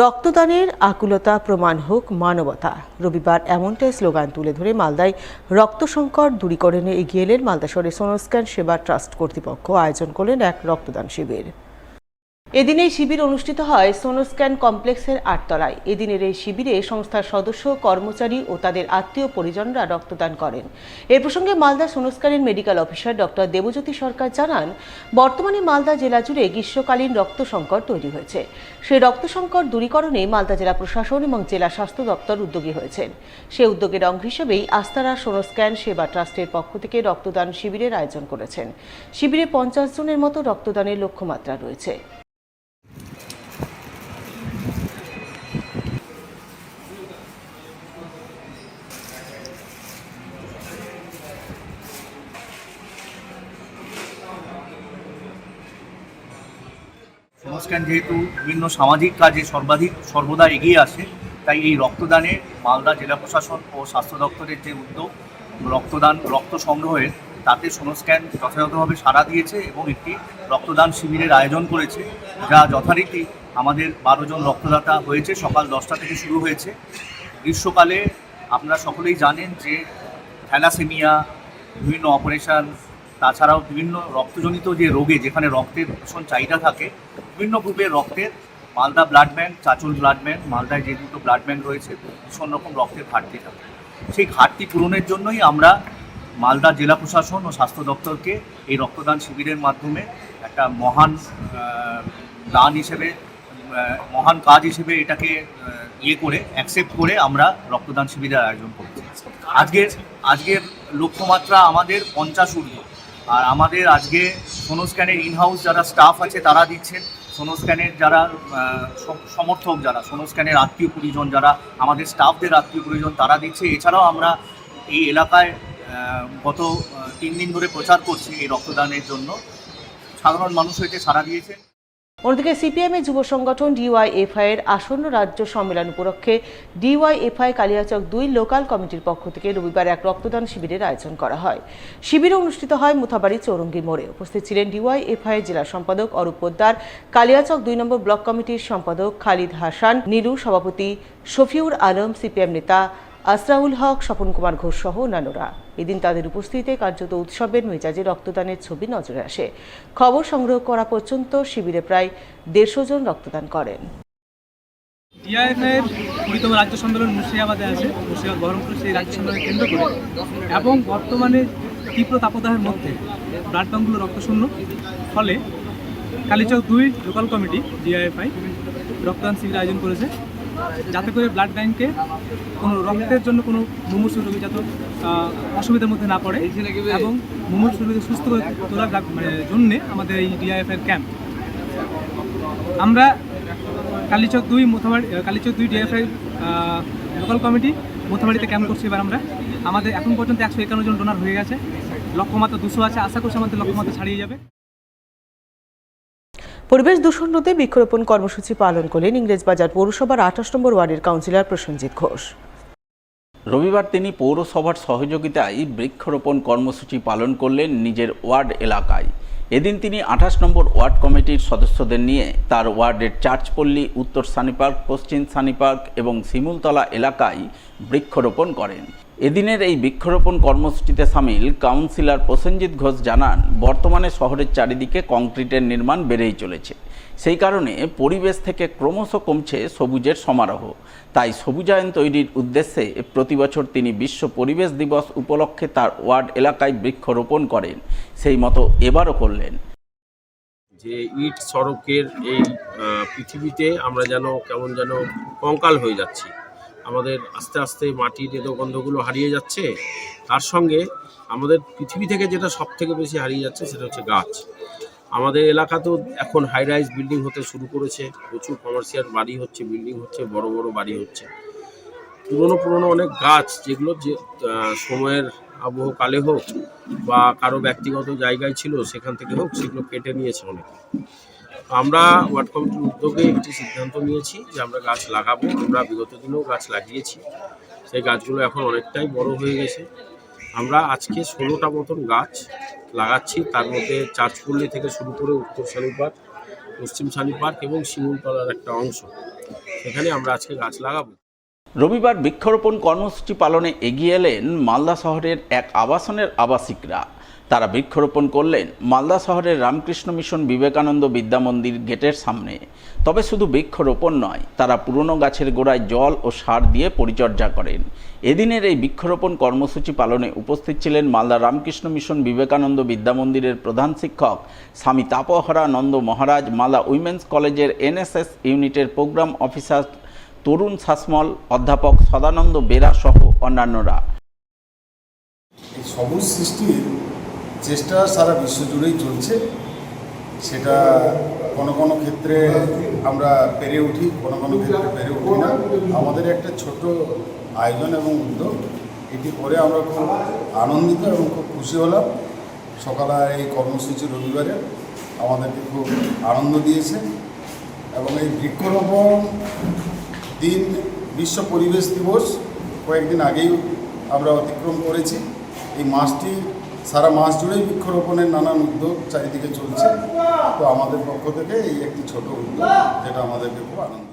রক্তদানের আকুলতা প্রমাণ হোক মানবতা। রবিবার এমনটাই স্লোগান তুলে ধরে মালদায় রক্ত সংকট দূরীকরণে এগিয়ে এলেন মালদা শহরের সোনোস্ক্যান সেবা ট্রাস্ট কর্তৃপক্ষ। আয়োজন করলেন এক রক্তদান শিবির। এদিন এই শিবির অনুষ্ঠিত হয় সোনোস্ক্যান কমপ্লেক্সের ৮ তলায়। এদিনের এই শিবিরে সংস্থার সদস্য, কর্মচারী ও তাদের আত্মীয় পরিজনরা রক্তদান করেন। এ প্রসঙ্গে মালদা সোনোস্ক্যানের medical officer doctor Debjyoti Sarkar জানান, বর্তমানে মালদা জেলা জুড়ে গ্রীষ্মকালীন রক্ত সংকট তৈরি হয়েছে। সেই রক্ত সংকট দূরীকরণে মালদা জেলা প্রশাসন এবং জেলা স্বাস্থ্য দপ্তর উদ্যোগী হয়েছেন। সে উদ্যোগের অঙ্গ হিসেবেই আস্তারা সোনোস্ক্যান সেবা ট্রাস্টের পক্ষ থেকে রক্তদান শিবিরের আয়োজন করেছেন। শিবিরে 50 জনের মতো রক্তদানের লক্ষ্যমাত্রা রয়েছে। সোনোস্ক্যান যেহেতু বিভিন্ন সামাজিক কাজে সর্বদা এগিয়ে আসে, তাই এই রক্তদানে মালদা জেলা প্রশাসন ও স্বাস্থ্য দপ্তরের যে উদ্যোগ রক্ত সংগ্রহের, তাতে সোনোস্ক্যান যথাযথভাবে সাড়া দিয়েছে এবং একটি রক্তদান শিবিরের আয়োজন করেছে, যা যথারীতি আমাদের 12 জন রক্তদাতা হয়েছে। সকাল 10টা থেকে শুরু হয়েছে। গ্রীষ্মকালে আপনারা সকলেই জানেন যে থ্যালাসেমিয়া, বিভিন্ন অপারেশন, তাছাড়াও বিভিন্ন রক্তজনিত যে রোগে যেখানে রক্তের ভীষণ চাহিদা থাকে, বিভিন্ন গ্রুপের রক্তের Malda blood bank, Chanchal blood bank, মালদায় যে দুটো ব্লাড ব্যাংক রয়েছে, ভীষণ রকম রক্তের ঘাটতি থাকে। সেই ঘাটতি পূরণের জন্যই আমরা মালদা জেলা প্রশাসন ও স্বাস্থ্য দপ্তরকে এই রক্তদান শিবিরের মাধ্যমে একটা মহান দান হিসেবে, মহান কাজ হিসেবে এটাকে অ্যাকসেপ্ট করে আমরা রক্তদান শিবিরের আয়োজন করছি। আজকের লক্ষ্যমাত্রা আমাদের 50 ঊর্ধ্ব। আর আমাদের আজকে সোনোস্ক্যানের ইনহাউস যারা স্টাফ আছে তারা দিচ্ছেন, সোনোস্ক্যানের যারা সমর্থক, যারা সোনোস্ক্যানের আত্মীয় পরিজন, যারা আমাদের স্টাফদের আত্মীয় পরিজন, তারা দিচ্ছে। এছাড়াও আমরা এই এলাকায় গত 3 দিন ধরে প্রচার করছি এই রক্তদানের জন্য। সাধারণ মানুষ হয়েছে সাড়া দিয়েছেন। অন্যদিকে সিপিএমের যুব সংগঠন ডিওয়াইএফআই এর আসন্ন রাজ্য সম্মেলন উপলক্ষে ডিওয়াইএফআই কালিয়াচক 2 লোকাল কমিটির পক্ষ থেকে রবিবার এক রক্তদান শিবিরের আয়োজন করা হয়। শিবির অনুষ্ঠিত হয় মুথাবাড়ি চৌরঙ্গি মোড়ে। উপস্থিত ছিলেন ডিওয়াইএফআই জেলা সম্পাদক অরূপ পোদ্দার, কালিয়াচক 2 নম্বর ব্লক কমিটির সম্পাদক খালিদ হাসান, নীলু, সভাপতি শফিউর আলম, সিপিএম নেতা আসরাউল হক, স্বপন কুমার ঘোষ সহ অন্যান্যরা। এদিন তাদের উপস্থিতিতে কার্যত উৎসবের মেজাজে রক্তদানের ছবি নজরে আসে। খবর সংগ্রহ করা পর্যন্ত শিবিরে প্রায় 150 জন রক্তদান করেন। ডিআইএফআইয়ের 20তম রাজ্য সম্মেলন মুর্শিদাবাদে আছে। মুর্শিদাবাদ বহরমপুর সেই রাজ্য সম্মেলন কেন্দ্র করে এবং বর্তমানে তীব্র তাপদাহের মধ্যে ব্লাড ব্যাঙ্কগুলো রক্তশূন্য, ফলে কালিয়াচক 2 লোকাল কমিটি ডিআইএফআই রক্তদান শিবির আয়োজন করেছে, যাতে করে ব্লাড ব্যাংকে কোনো রক্তের জন্য কোনো মুমূর্ষু রোগী যাতে অসুবিধার মধ্যে না পড়ে এবং মুমূর্ষু রোগী সুস্থ করে তোলার জন্যে আমাদের এই ডিআইএফআইয়ের ক্যাম্প। আমরা কালিয়াচক 2 ডিআইএফআই লোকাল কমিটি মোথাবাড়িতে ক্যাম্প করছি। এবার আমাদের এখন পর্যন্ত 151 জন ডোনার হয়ে গেছে। লক্ষ্যমাত্রা 200 আছে। আশা করছি আমাদের লক্ষ্যমাত্রা ছাড়িয়ে যাবে। পরিবেশ দূষণ রোধে বৃক্ষরোপণ কর্মসূচি পালন করলেন ইংরেজবাজার পৌরসভার 28 নম্বর ওয়ার্ডের কাউন্সিলর প্রসেনজিৎ ঘোষ। রবিবার তিনি পৌরসভার সহযোগিতায় বৃক্ষরোপণ কর্মসূচি পালন করলেন নিজের ওয়ার্ড এলাকায়। এদিন তিনি 28 নম্বর ওয়ার্ড কমিটির সদস্যদের নিয়ে তার ওয়ার্ডের চার্চপল্লী, উত্তর সানিপার্ক, পশ্চিম সানিপার্ক এবং শিমুলতলা এলাকায় বৃক্ষরোপণ করেন। এদিনের এই বৃক্ষরোপণ কর্মসূচিতে সামিল কাউন্সিলর প্রসেনজিৎ ঘোষ জানান, বর্তমানে শহরের চারিদিকে কংক্রিটের নির্মাণ বেড়েই চলেছে। সেই কারণে পরিবেশ থেকে ক্রমশ কমছে সবুজের সমারোহ। তাই সবুজায়ন তৈরির উদ্দেশ্যে প্রতি বছর তিনি বিশ্ব পরিবেশ দিবস উপলক্ষে তার ওয়ার্ড এলাকায় বৃক্ষরোপণ করেন। সেই মতো এবারও করলেন। যে ইট সড়কের এই পৃথিবীতে আমরা কেমন যেন কঙ্কাল হয়ে যাচ্ছি। আমাদের আস্তে আস্তে মাটির গন্ধগুলো হারিয়ে যাচ্ছে। তার সঙ্গে আমাদের পৃথিবী থেকে যেটা সব থেকে বেশি হারিয়ে যাচ্ছে সেটা হচ্ছে গাছ। আমাদের এলাকাতেও এখন হাই রাইজ বিল্ডিং হতে শুরু করেছে, প্রচুর কমার্শিয়াল বাড়ি হচ্ছে, বিল্ডিং হচ্ছে, বড় বড় বাড়ি হচ্ছে। পুরনো অনেক গাছ, যেগুলো যে সময়ের আবহকালে হোক বা কারো ব্যক্তিগত জায়গায় ছিল সেখান থেকে হোক, সেগুলো কেটে নিয়েছে অনেকে। আমরা ওয়ার্ড কমিটির উদ্যোগে একটি সিদ্ধান্ত নিয়েছি যে আমরা গাছ লাগাবো। আমরা বিগত দিনেও গাছ লাগিয়েছি, সেই গাছগুলো এখন অনেকটাই বড় হয়ে গেছে। আমরা আজকে 16টা মতন গাছ লাগাচ্ছি। তার মধ্যে চার্চপল্লী থেকে শুরু করে উত্তর সানিপার্ক, পশ্চিম সানিপার্ক এবং শিমুলতলার একটা অংশ, সেখানে আমরা আজকে গাছ লাগাবো। রবিবার বৃক্ষরোপণ কর্মসূচি পালনে এগিয়ে এলেন মালদা শহরের এক আবাসনের আবাসিকরা। তারা বৃক্ষরোপণ করলেন মালদা শহরের রামকৃষ্ণ মিশন বিবেকানন্দ বিদ্যামন্দির গেটের সামনে। তবে শুধু বৃক্ষরোপণ নয়, তারা পুরনো গাছের গোড়ায় জল ও সার দিয়ে পরিচর্যা করেন। এদিনের এই বৃক্ষরোপণ কর্মসূচি পালনে উপস্থিত ছিলেন মালদা রামকৃষ্ণ মিশন বিবেকানন্দ বিদ্যামন্দিরের প্রধান শিক্ষক স্বামী তাপহরানন্দ মহারাজ, মালদা উইমেন্স কলেজের এনএসএস ইউনিটের প্রোগ্রাম অফিসার তরুণ শাসমল, অধ্যাপক সদানন্দ বেরা সহ অন্যান্যরা। এই সবুজ সৃষ্টির চেষ্টা সারা বিশ্বজুড়েই চলছে। সেটা কোনো কোনো ক্ষেত্রে আমরা পেরে উঠি, কোনো কোনো ক্ষেত্রে পেরে উঠি না। আমাদের একটা ছোট আয়োজন এবং উদ্যোগ, এটি করে আমরা খুব আনন্দিত এবং খুব খুশি হলাম। সকালে এই কর্মসূচি রবিবারে আমাদেরকে খুব আনন্দ দিয়েছে এবং এই বৃক্ষরোপণ দিন, বিশ্ব পরিবেশ দিবস কয়েকদিন আগেই আমরা অতিক্রম করেছি। এই মাসটি সারা মাস জুড়েই বৃক্ষরোপণের নানান উদ্যোগ চারিদিকে চলছে। তো আমাদের পক্ষ থেকে এই একটি ছোট উদ্যোগ, যেটা আমাদেরকে খুব আনন্দ